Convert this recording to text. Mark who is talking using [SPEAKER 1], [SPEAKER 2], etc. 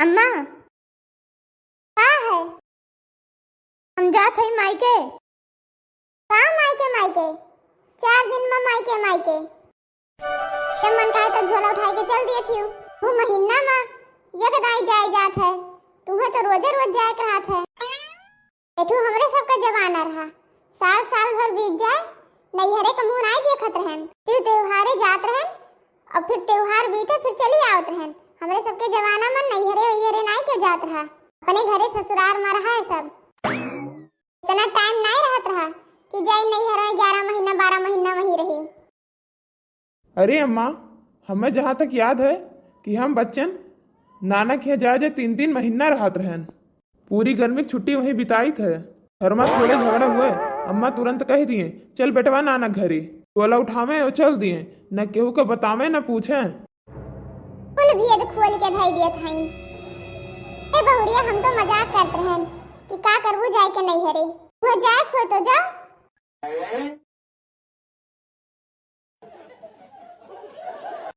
[SPEAKER 1] अम्मा का है? हम जात हई मायके। का मायके मायके? 4 दिन में मायके मायके। जब मन कहे तो झोला उठा के चल दिए थी। वो महीना में यकदाई जाए जात है। तुम्हें तो रोजे रोज जाए रहत है। एठू हमरे सबका जवाना रहा। साल साल भर बीत जाए नैहरे का मुंह नहीं देखत रहन। त्योहारे जात रहन और फिर त्योहार बीते फिर चली आवत रहन। हमरे सबके जवाना में नैहरे नहीं क्यों जात रहा। अपने घरे ससुराल में रहा है सब। इतना टाइम नहीं रहत रहा कि जाई नैहरे 11 महीना 12 महीना वहीं रही।
[SPEAKER 2] अरे अम्मा, हमें जहाँ तक याद है कि हम बच्चन नाना के यहाँ जाए 3-3 महीना रहत रहन। पूरी गर्मी की छुट्टी वहीं बिताई थे। घर में थोड़े झगड़ा हुए, अम्मा तुरंत कह दिए चल बेटवा नाना घरे। टोला उठावे और चल दिए, न केहू को बतावे न पूछे।
[SPEAKER 1] कुल भेद खोल के धई दिए थाइन। ए बहुरिया, हम तो मजाक करते रहन कि का करबू जाए के नैहरे। वो जाए खो तो जाओ।